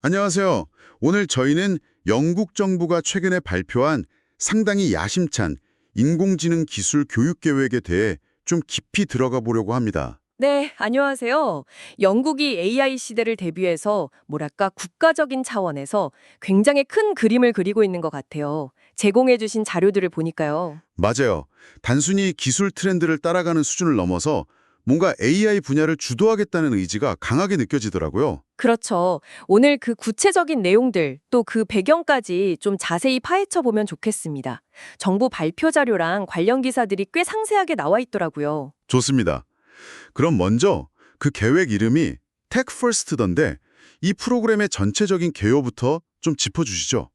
안녕하세요. 오늘 저희는 영국 정부가 최근에 발표한 상당히 야심찬 인공지능 기술 교육 계획에 대해 좀 깊이 들어가 보려고 합니다. 네, 안녕하세요. 영국이 AI 시대를 대비해서 뭐랄까 국가적인 차원에서 굉장히 큰 그림을 그리고 있는 것 같아요. 제공해 주신 자료들을 보니까요. 맞아요. 단순히 기술 트렌드를 따라가는 수준을 넘어서 뭔가 AI 분야를 주도하겠다는 의지가 강하게 느껴지더라고요. 그렇죠. 오늘 그 구체적인 내용들 또 그 배경까지 좀 자세히 파헤쳐 보면 좋겠습니다. 정부 발표 자료랑 관련 기사들이 꽤 상세하게 나와 있더라고요. 좋습니다. 그럼 먼저 그 계획 이름이 Tech First던데 이 프로그램의 전체적인 개요부터 좀 짚어주시죠.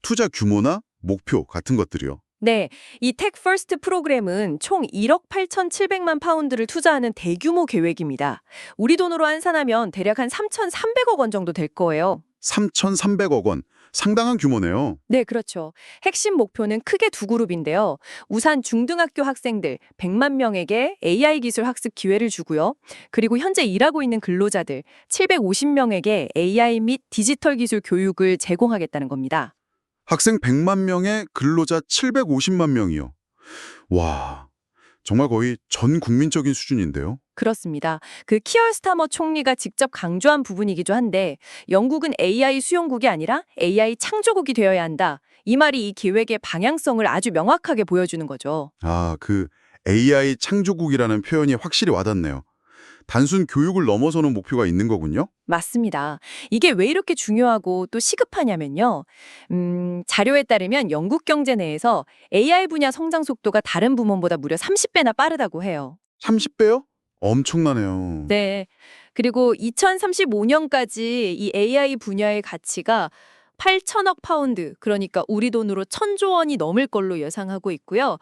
투자 규모나 목표 같은 것들이요. 네, 이 테크 퍼스트 프로그램은 총 1억 8,700만 파운드를 투자하는 대규모 계획입니다. 우리 돈으로 환산하면 대략 한 3,300억 원 정도 될 거예요. 3,300억 원. 상당한 규모네요. 네, 그렇죠. 핵심 목표는 크게 두 그룹인데요. 우선 중등학교 학생들 100만 명에게 AI 기술 학습 기회를 주고요. 그리고 현재 일하고 있는 근로자들 750명에게 AI 및 디지털 기술 교육을 제공하겠다는 겁니다. 학생 100만 명에 근로자 750만 명이요. 와, 정말 거의 전 국민적인 수준인데요. 그렇습니다. 그 키어 스타머 총리가 직접 강조한 부분이기도 한데 영국은 AI 수용국이 아니라 AI 창조국이 되어야 한다. 이 말이 이 계획의 방향성을 아주 명확하게 보여주는 거죠. 아, 그 AI 창조국이라는 표현이 확실히 와닿네요. 단순 교육을 넘어서는 목표가 있는 거군요. 맞습니다. 이게 왜 이렇게 중요하고 또 시급하냐면요. 자료에 따르면 영국 경제 내에서 AI 분야 성장 속도가 다른 부문보다 무려 30배나 빠르다고 해요. 30배요? 엄청나네요. 네. 그리고 2035년까지 이 AI 분야의 가치가 8천억 파운드, 그러니까 우리 돈으로 1,000조 원이 넘을 걸로 예상하고 있고요.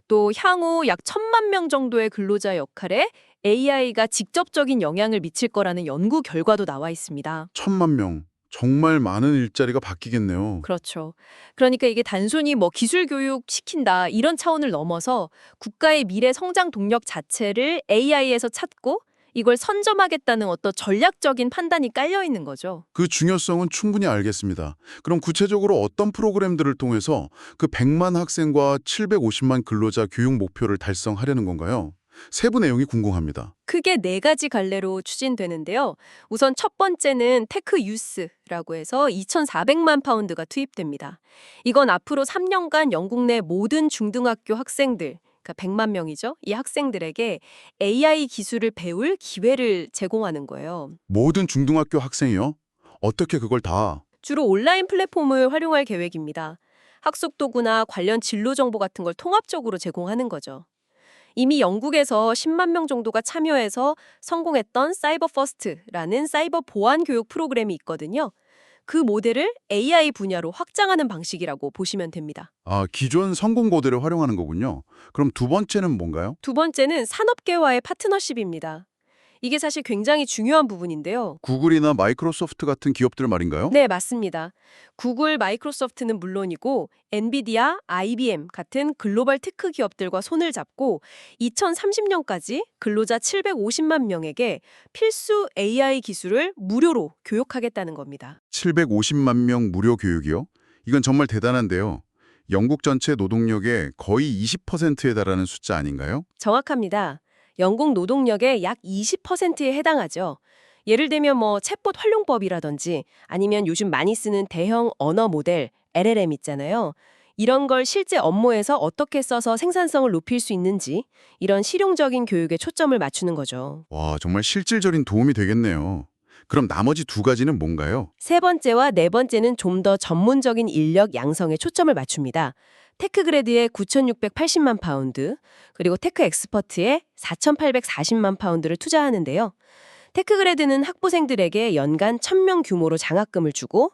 또 향후 약 1,000만 명 정도의 근로자 역할에 AI가 직접적인 영향을 미칠 거라는 연구 결과도 나와 있습니다. 1,000만 명. 정말 많은 일자리가 바뀌겠네요. 그렇죠. 그러니까 이게 단순히 뭐 기술 교육 시킨다 이런 차원을 넘어서 국가의 미래 성장 동력 자체를 AI에서 찾고 이걸 선점하겠다는 어떤 전략적인 판단이 깔려 있는 거죠. 그 중요성은 충분히 알겠습니다. 그럼 구체적으로 어떤 프로그램들을 통해서 그 100만 학생과 750만 근로자 교육 목표를 달성하려는 건가요? 세부 내용이 궁금합니다. 크게 네 가지 갈래로 추진되는데요. 우선 첫 번째는 테크 유스라고 해서 2,400만 파운드가 투입됩니다. 이건 앞으로 3년간 영국 내 모든 중등학교 학생들, 그러니까 100만 명이죠. 이 학생들에게 AI 기술을 배울 기회를 제공하는 거예요. 모든 중등학교 학생이요? 어떻게 그걸 다? 주로 온라인 플랫폼을 활용할 계획입니다. 학습 도구나 관련 진로 정보 같은 걸 통합적으로 제공하는 거죠. 이미 영국에서 10만 명 정도가 참여해서 성공했던 사이버 퍼스트라는 사이버 보안 교육 프로그램이 있거든요. 그 모델을 AI 분야로 확장하는 방식이라고 보시면 됩니다. 아, 기존 성공 모델을 활용하는 거군요. 그럼 두 번째는 뭔가요? 두 번째는 산업계와의 파트너십입니다. 이게 사실 굉장히 중요한 부분인데요. 구글이나 마이크로소프트 같은 기업들 말인가요? 네, 맞습니다. 구글, 마이크로소프트는 물론이고 엔비디아, IBM 같은 글로벌 테크 기업들과 손을 잡고 2030년까지 근로자 750만 명에게 필수 AI 기술을 무료로 교육하겠다는 겁니다. 750만 명 무료 교육이요? 이건 정말 대단한데요. 영국 전체 노동력의 거의 20%에 달하는 숫자 아닌가요? 정확합니다. 영국 노동력의 약 20%에 해당하죠. 예를 들면 뭐 챗봇 활용법이라든지 아니면 요즘 많이 쓰는 대형 언어 모델 LLM 있잖아요. 이런 걸 실제 업무에서 어떻게 써서 생산성을 높일 수 있는지 이런 실용적인 교육에 초점을 맞추는 거죠. 와, 정말 실질적인 도움이 되겠네요. 그럼 나머지 두 가지는 뭔가요? 세 번째와 네 번째는 좀 더 전문적인 인력 양성에 초점을 맞춥니다. 테크그레드의 9,680만 파운드, 그리고 테크 엑스퍼트의 4,840만 파운드를 투자하는데요. 테크그레드는 학부생들에게 연간 1,000명 규모로 장학금을 주고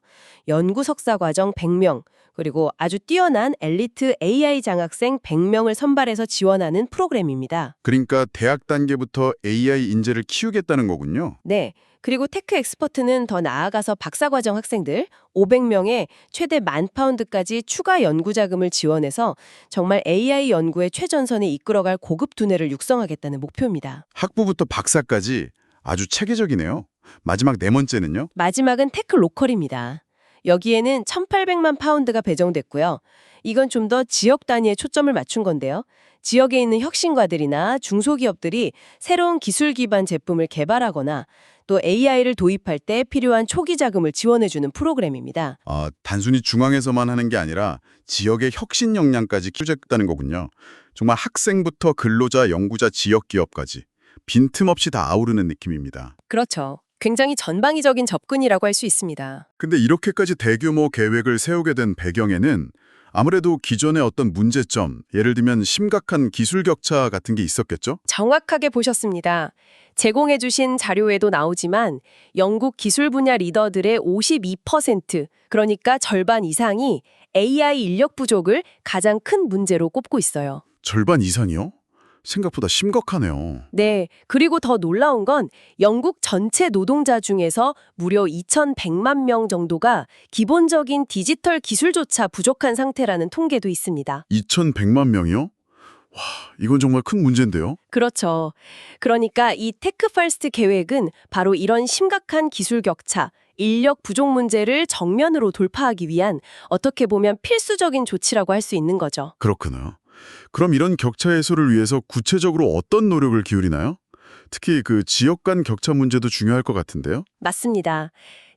연구 석사 과정 100명, 그리고 아주 뛰어난 엘리트 AI 장학생 100명을 선발해서 지원하는 프로그램입니다. 그러니까 대학 단계부터 AI 인재를 키우겠다는 거군요. 네. 그리고 테크 엑스퍼트는 더 나아가서 박사과정 학생들 500명에 최대 10,000파운드까지 추가 연구 자금을 지원해서 정말 AI 연구의 최전선에 이끌어갈 고급 두뇌를 육성하겠다는 목표입니다. 학부부터 박사까지 아주 체계적이네요. 마지막 네 번째는요? 마지막은 테크 로컬입니다. 여기에는 1,800만 파운드가 배정됐고요. 이건 좀 더 지역 단위에 초점을 맞춘 건데요. 지역에 있는 혁신가들이나 중소기업들이 새로운 기술 기반 제품을 개발하거나 또 AI를 도입할 때 필요한 초기 자금을 지원해주는 프로그램입니다. 단순히 중앙에서만 하는 게 아니라 지역의 혁신 역량까지 키우겠다는 거군요. 정말 학생부터 근로자, 연구자, 지역 기업까지 빈틈없이 다 아우르는 느낌입니다. 그렇죠. 굉장히 전방위적인 접근이라고 할 수 있습니다. 근데 이렇게까지 대규모 계획을 세우게 된 배경에는 아무래도 기존의 어떤 문제점, 예를 들면 심각한 기술 격차 같은 게 있었겠죠? 정확하게 보셨습니다. 제공해주신 자료에도 나오지만 영국 기술 분야 리더들의 52%, 그러니까 절반 이상이 AI 인력 부족을 가장 큰 문제로 꼽고 있어요. 절반 이상이요? 생각보다 심각하네요. 네, 그리고 더 놀라운 건 영국 전체 노동자 중에서 무려 2,100만 명 정도가 기본적인 디지털 기술조차 부족한 상태라는 통계도 있습니다. 2,100만 명이요? 와, 이건 정말 큰 문제인데요? 그렇죠. 그러니까 이 테크 퍼스트 계획은 바로 이런 심각한 기술 격차, 인력 부족 문제를 정면으로 돌파하기 위한 어떻게 보면 필수적인 조치라고 할 수 있는 거죠. 그렇구나. 그럼 이런 격차 해소를 위해서 구체적으로 어떤 노력을 기울이나요? 특히 그 지역 간 격차 문제도 중요할 것 같은데요? 맞습니다.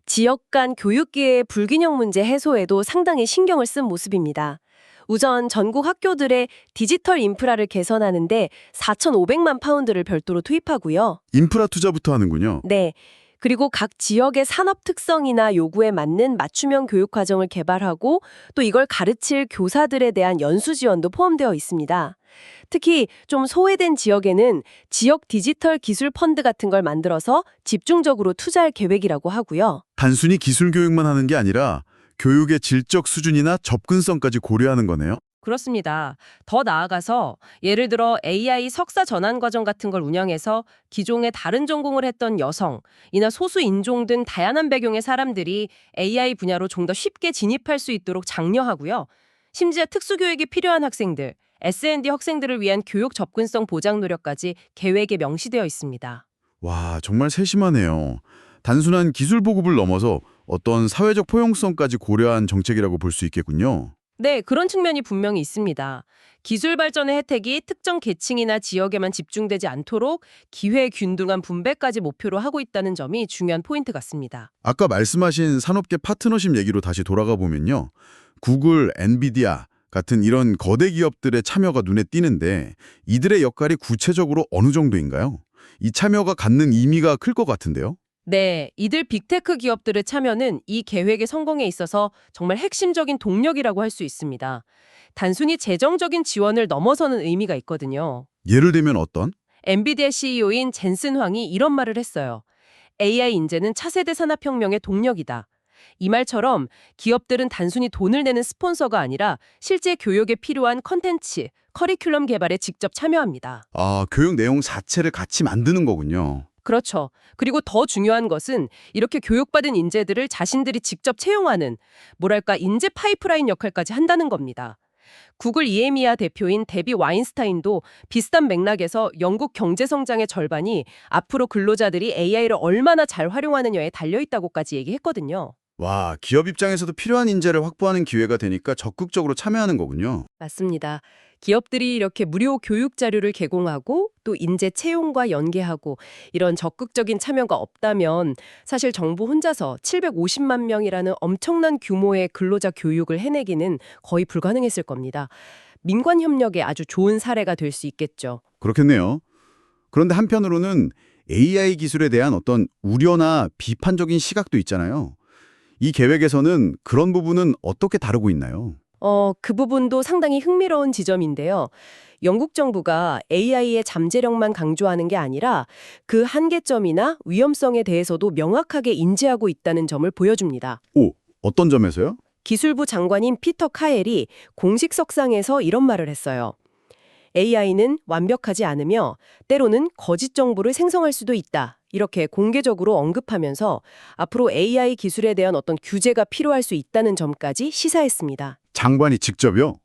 지역 간 교육기회의 불균형 문제 해소에도 상당히 신경을 쓴 모습입니다. 우선 전국 학교들의 디지털 인프라를 개선하는데 4,500만 파운드를 별도로 투입하고요. 인프라 투자부터 하는군요. 네. 그리고 각 지역의 산업 특성이나 요구에 맞는 맞춤형 교육 과정을 개발하고 또 이걸 가르칠 교사들에 대한 연수 지원도 포함되어 있습니다. 특히 좀 소외된 지역에는 지역 디지털 기술 펀드 같은 걸 만들어서 집중적으로 투자할 계획이라고 하고요. 단순히 기술 교육만 하는 게 아니라 교육의 질적 수준이나 접근성까지 고려하는 거네요. 그렇습니다. 더 나아가서 예를 들어 AI 석사 전환 과정 같은 걸 운영해서 기존에 다른 전공을 했던 여성이나 소수 인종 등 다양한 배경의 사람들이 AI 분야로 좀 더 쉽게 진입할 수 있도록 장려하고요. 심지어 특수교육이 필요한 학생들, S&D 학생들을 위한 교육 접근성 보장 노력까지 계획에 명시되어 있습니다. 와, 정말 세심하네요. 단순한 기술 보급을 넘어서 어떤 사회적 포용성까지 고려한 정책이라고 볼 수 있겠군요. 네, 그런 측면이 분명히 있습니다. 기술 발전의 혜택이 특정 계층이나 지역에만 집중되지 않도록 기회 균등한 분배까지 목표로 하고 있다는 점이 중요한 포인트 같습니다. 아까 말씀하신 산업계 파트너십 얘기로 다시 돌아가 보면요. 구글, 엔비디아 같은 이런 거대 기업들의 참여가 눈에 띄는데 이들의 역할이 구체적으로 어느 정도인가요? 이 참여가 갖는 의미가 클 것 같은데요. 네, 이들 빅테크 기업들의 참여는 이 계획의 성공에 있어서 정말 핵심적인 동력이라고 할 수 있습니다. 단순히 재정적인 지원을 넘어서는 의미가 있거든요. 예를 들면 어떤? 엔비디아 CEO인 젠슨 황이 이런 말을 했어요. AI 인재는 차세대 산업혁명의 동력이다. 이 말처럼 기업들은 단순히 돈을 내는 스폰서가 아니라 실제 교육에 필요한 컨텐츠, 커리큘럼 개발에 직접 참여합니다. 교육 내용 자체를 같이 만드는 거군요. 그렇죠. 그리고 더 중요한 것은 이렇게 교육받은 인재들을 자신들이 직접 채용하는, 뭐랄까, 인재 파이프라인 역할까지 한다는 겁니다. 구글 EMEA 대표인 데비 와인스타인도 비슷한 맥락에서 영국 경제 성장의 절반이 앞으로 근로자들이 AI를 얼마나 잘 활용하느냐에 달려있다고까지 얘기했거든요. 와, 기업 입장에서도 필요한 인재를 확보하는 기회가 되니까 적극적으로 참여하는 거군요. 맞습니다. 기업들이 이렇게 무료 교육 자료를 개공하고 또 인재 채용과 연계하고 이런 적극적인 참여가 없다면 사실 정부 혼자서 750만 명이라는 엄청난 규모의 근로자 교육을 해내기는 거의 불가능했을 겁니다. 민관 협력의 아주 좋은 사례가 될 수 있겠죠. 그렇겠네요. 그런데 한편으로는 AI 기술에 대한 어떤 우려나 비판적인 시각도 있잖아요. 이 계획에서는 그런 부분은 어떻게 다루고 있나요? 그 부분도 상당히 흥미로운 지점인데요. 영국 정부가 AI의 잠재력만 강조하는 게 아니라 그 한계점이나 위험성에 대해서도 명확하게 인지하고 있다는 점을 보여줍니다. 어떤 점에서요? 기술부 장관인 피터 카엘이 공식 석상에서 이런 말을 했어요. AI는 완벽하지 않으며 때로는 거짓 정보를 생성할 수도 있다. 이렇게 공개적으로 언급하면서 앞으로 AI 기술에 대한 어떤 규제가 필요할 수 있다는 점까지 시사했습니다. 장관이 직접요?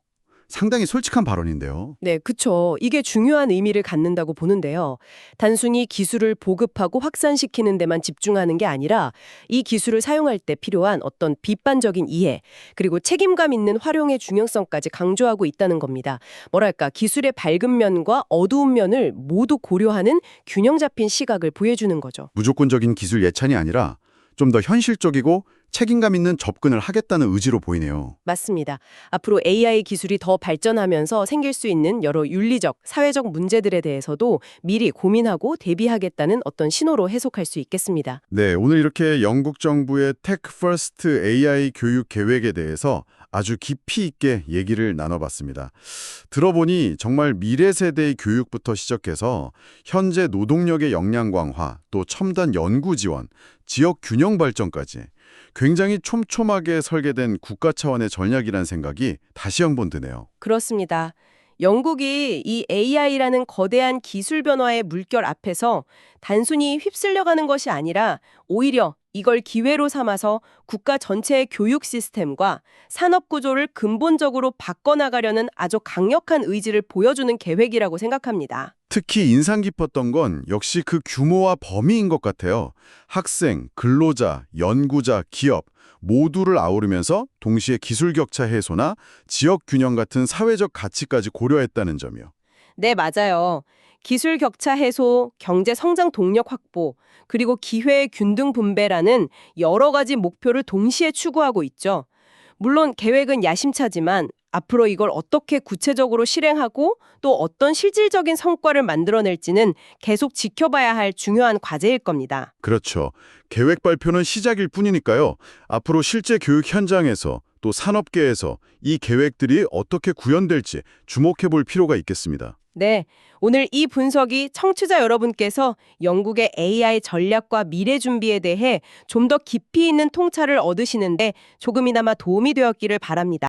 상당히 솔직한 발언인데요. 네, 그쵸. 이게 중요한 의미를 갖는다고 보는데요. 단순히 기술을 보급하고 확산시키는 데만 집중하는 게 아니라 이 기술을 사용할 때 필요한 어떤 비판적인 이해, 그리고 책임감 있는 활용의 중요성까지 강조하고 있다는 겁니다. 뭐랄까, 기술의 밝은 면과 어두운 면을 모두 고려하는 균형 잡힌 시각을 보여주는 거죠. 무조건적인 기술 예찬이 아니라 좀 더 현실적이고 책임감 있는 접근을 하겠다는 의지로 보이네요. 맞습니다. 앞으로 AI 기술이 더 발전하면서 생길 수 있는 여러 윤리적, 사회적 문제들에 대해서도 미리 고민하고 대비하겠다는 어떤 신호로 해석할 수 있겠습니다. 네, 오늘 이렇게 영국 정부의 테크 퍼스트 AI 교육 계획에 대해서 아주 깊이 있게 얘기를 나눠봤습니다. 들어보니 정말 미래 세대의 교육부터 시작해서 현재 노동력의 역량 강화, 또 첨단 연구 지원, 지역 균형 발전까지 굉장히 촘촘하게 설계된 국가 차원의 전략이라는 생각이 다시 한번 드네요. 그렇습니다. 영국이 이 AI라는 거대한 기술 변화의 물결 앞에서 단순히 휩쓸려가는 것이 아니라 오히려 이걸 기회로 삼아서 국가 전체의 교육 시스템과 산업 구조를 근본적으로 바꿔나가려는 아주 강력한 의지를 보여주는 계획이라고 생각합니다. 특히 인상 깊었던 건 역시 그 규모와 범위인 것 같아요. 학생, 근로자, 연구자, 기업 모두를 아우르면서 동시에 기술 격차 해소나 지역 균형 같은 사회적 가치까지 고려했다는 점이요. 네, 맞아요. 기술 격차 해소, 경제 성장 동력 확보, 그리고 기회의 균등 분배라는 여러 가지 목표를 동시에 추구하고 있죠. 물론 계획은 야심차지만 앞으로 이걸 어떻게 구체적으로 실행하고 또 어떤 실질적인 성과를 만들어낼지는 계속 지켜봐야 할 중요한 과제일 겁니다. 그렇죠. 계획 발표는 시작일 뿐이니까요. 앞으로 실제 교육 현장에서 또 산업계에서 이 계획들이 어떻게 구현될지 주목해 볼 필요가 있겠습니다. 네, 오늘 이 분석이 청취자 여러분께서 영국의 AI 전략과 미래 준비에 대해 좀 더 깊이 있는 통찰을 얻으시는데 조금이나마 도움이 되었기를 바랍니다.